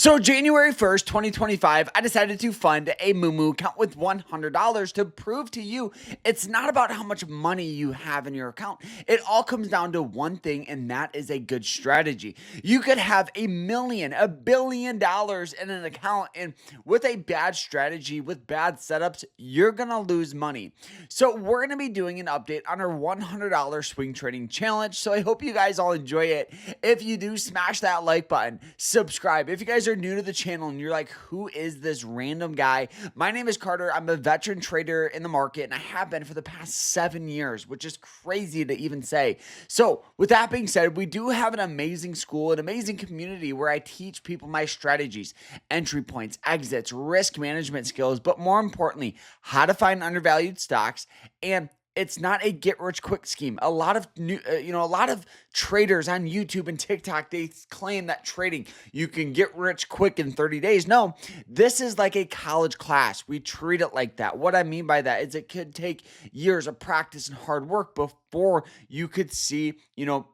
So January 1st, 2025, I decided to fund a Moomoo account with $100 to prove to you it's not about how much money you have in your account. It all comes down to one thing, and that is a good strategy. You could have $1 billion in an account, and with a bad strategy, with bad setups, you're gonna lose money. So we're gonna be doing an update on our $100 swing trading challenge. So I hope you guys all enjoy it. If you do, smash that like button, subscribe. If you guys are new to the channel and you're like, who is this random guy? My name is Carter. I'm a veteran trader in the market, and I have been for the past 7 years, which is crazy to even say. So with that being said, we do have an amazing school, an amazing community where I teach people my strategies, entry points, exits, risk management skills, but more importantly, how to find undervalued stocks. And it's not a get rich quick scheme. A lot of a lot of traders on YouTube and TikTok, they claim that trading, you can get rich quick in 30 days. No, this is like a college class. We treat it like that. What I mean by that is it could take years of practice and hard work before you could see,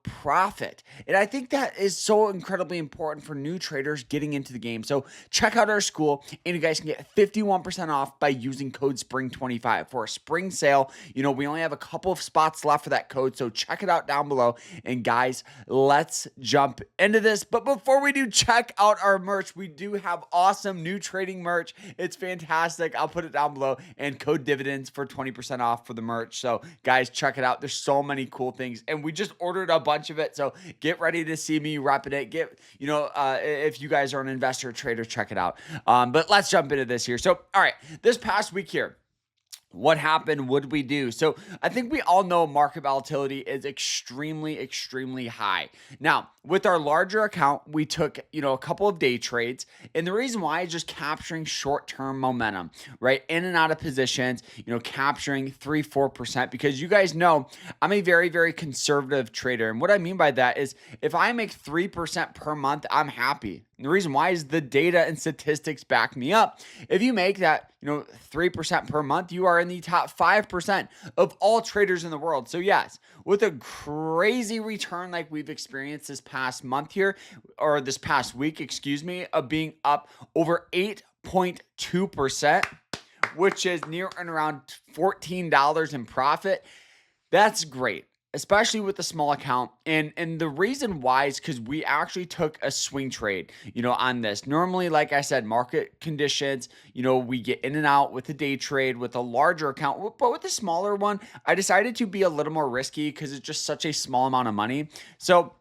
profit. And I think that is so incredibly important for new traders getting into the game. So check out our school, and you guys can get 51% off by using code SPRING25 for a spring sale. We only have a couple of spots left for that code, so check it out down below. And guys, let's jump into this. But before we do, check out our merch. We do have awesome new trading merch. It's fantastic. I'll put it down below, and code dividends for 20% off for the merch. So guys, check it out. There's so many cool things, and we just ordered a bunch of it. So get ready to see me repping it. If you guys are an investor or trader, check it out. But let's jump into this here. So, all right, this past week here, what happened? What did we do? So I think we all know market volatility is extremely, extremely high. Now, with our larger account, we took, a couple of day trades. And the reason why is just capturing short-term momentum, right? In and out of positions, capturing 3-4%, because you guys know I'm a very, very conservative trader. And what I mean by that is if I make 3% per month, I'm happy. And the reason why is the data and statistics back me up. If you make that, 3% per month, you are in the top 5% of all traders in the world. So yes, with a crazy return like we've experienced this past month here, or this past week, of being up over 8.2%, which is near and around $14 in profit, that's great. Especially with the small account. And the reason why is because we actually took a swing trade, on this. Normally, like I said, market conditions, we get in and out with a day trade with a larger account. But with the smaller one, I decided to be a little more risky because it's just such a small amount of money. So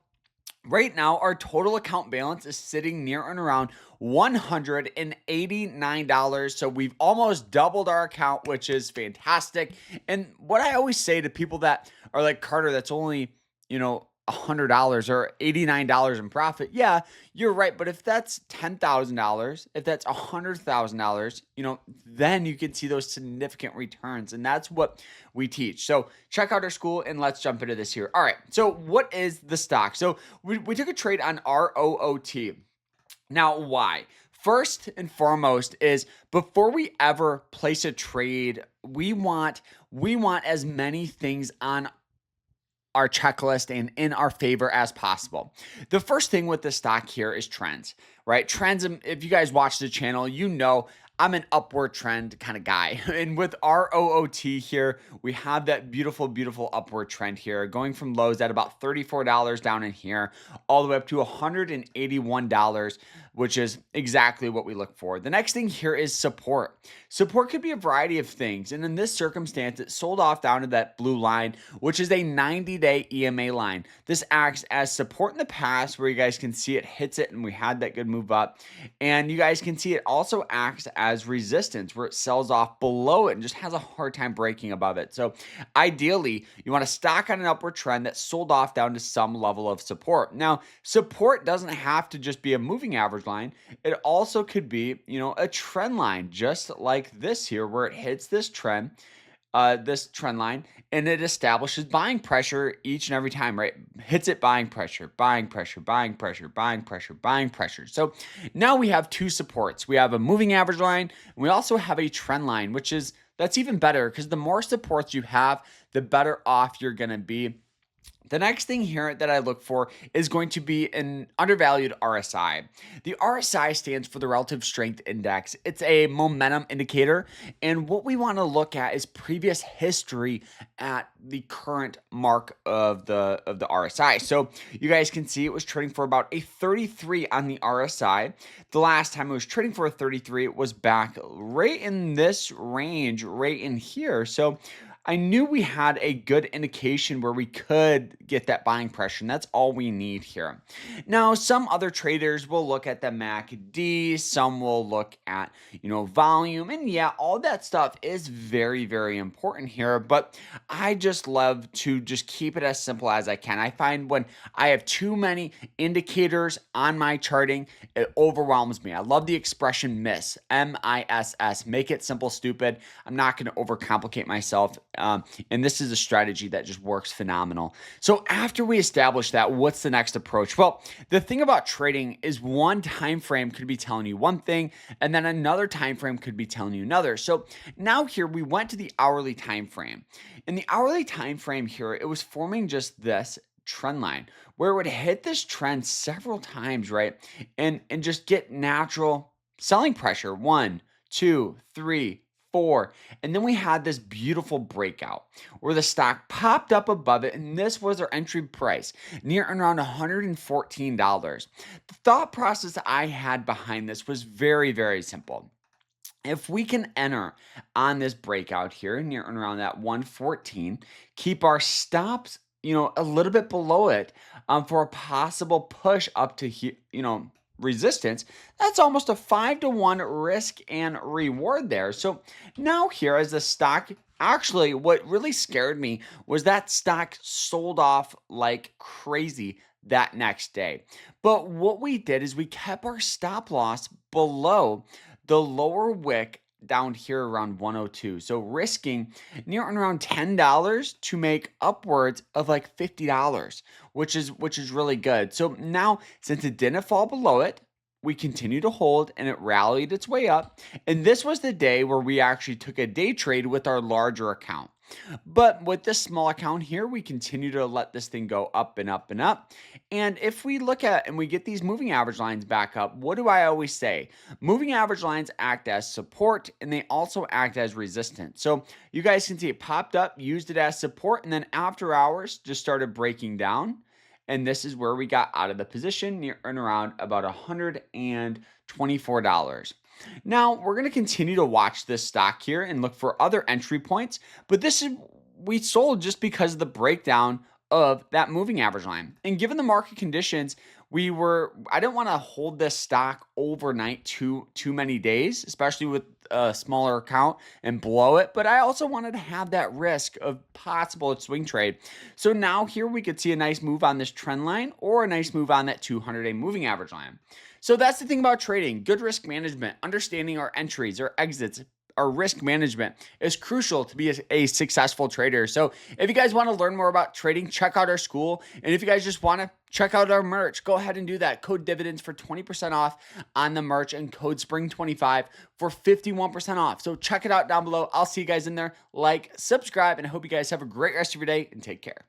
right now, our total account balance is sitting near and around $189. So we've almost doubled our account, which is fantastic. And what I always say to people that are like, Carter, that's only, $100 or $89 in profit. Yeah, you're right. But if that's $10,000, if that's $100,000, then you can see those significant returns. And that's what we teach. So check out our school, and let's jump into this here. All right. So what is the stock? So we took a trade on ROOT. Now, why? First and foremost is before we ever place a trade, we want as many things on our checklist and in our favor as possible. The first thing with the stock here is trends, right? Trends, if you guys watch the channel, I'm an upward trend kind of guy. And with ROOT here, we have that beautiful, beautiful upward trend here, going from lows at about $34 down in here, all the way up to $181, which is exactly what we look for. The next thing here is support. Support could be a variety of things. And in this circumstance, it sold off down to that blue line, which is a 90-day EMA line. This acts as support in the past, where you guys can see it hits it, and we had that good move up. And you guys can see it also acts as resistance, where it sells off below it and just has a hard time breaking above it. So ideally, you want to stock on an upward trend that sold off down to some level of support. Now, support doesn't have to just be a moving average line. It also could be, a trend line, just like this here, where it hits this trend line, and it establishes buying pressure each and every time, right? Hits it, buying pressure, buying pressure, buying pressure, buying pressure, buying pressure. So now we have two supports. We have a moving average line, and we also have a trend line, that's even better, because the more supports you have, the better off you're going to be The next thing here that I look for is going to be an undervalued RSI. The RSI stands for the Relative Strength Index. It's a momentum indicator, and what we want to look at is previous history at the current mark of the RSI. So you guys can see it was trading for about a 33 on the RSI. The last time it was trading for a 33, it was back right in this range, right in here. So I knew we had a good indication where we could get that buying pressure, and that's all we need here. Now, some other traders will look at the MACD, some will look at, volume, and yeah, all that stuff is very, very important here, but I just love to just keep it as simple as I can. I find when I have too many indicators on my charting, it overwhelms me. I love the expression MISS, MISS, make it simple, stupid. I'm not going to overcomplicate myself. And this is a strategy that just works phenomenal. So after we establish that, what's the next approach? Well, the thing about trading is one time frame could be telling you one thing, and then another time frame could be telling you another. So now here we went to the hourly time frame. In the hourly time frame here, it was forming just this trend line where it would hit this trend several times, right? And just get natural selling pressure. 1, 2, 3, 4. And then we had this beautiful breakout where the stock popped up above it, and this was our entry price, near and around $114. The thought process I had behind this was very, very simple. If we can enter on this breakout here near and around that 114, keep our stops, a little bit below it, for a possible push up to here, resistance, that's almost a 5-to-1 risk and reward there. So now here as the stock, actually what really scared me was that stock sold off like crazy that next day. But what we did is we kept our stop loss below the lower wick down here around 102. So risking near and around $10 to make upwards of like $50, which is really good. So now since it didn't fall below it, we continue to hold and it rallied its way up. And this was the day where we actually took a day trade with our larger account. But with this small account here, we continue to let this thing go up and up and up. And if we look at and we get these moving average lines back up, what do I always say? Moving average lines act as support and they also act as resistance. So you guys can see it popped up, used it as support, and then after hours just started breaking down. And this is where we got out of the position near and around about $124. Now, we're going to continue to watch this stock here and look for other entry points, but we sold just because of the breakdown of that moving average line. And given the market conditions, I didn't want to hold this stock overnight too many days, especially with a smaller account, and blow it. But I also wanted to have that risk of possible swing trade. So now here we could see a nice move on this trend line or a nice move on that 200-day moving average line. So that's the thing about trading. Good risk management, understanding our entries, our exits, our risk management is crucial to be a successful trader. So if you guys want to learn more about trading, check out our school. And if you guys just want to check out our merch, go ahead and do that. Code dividends for 20% off on the merch and code spring25 for 51% off. So check it out down below. I'll see you guys in there. Like, subscribe, and I hope you guys have a great rest of your day and take care.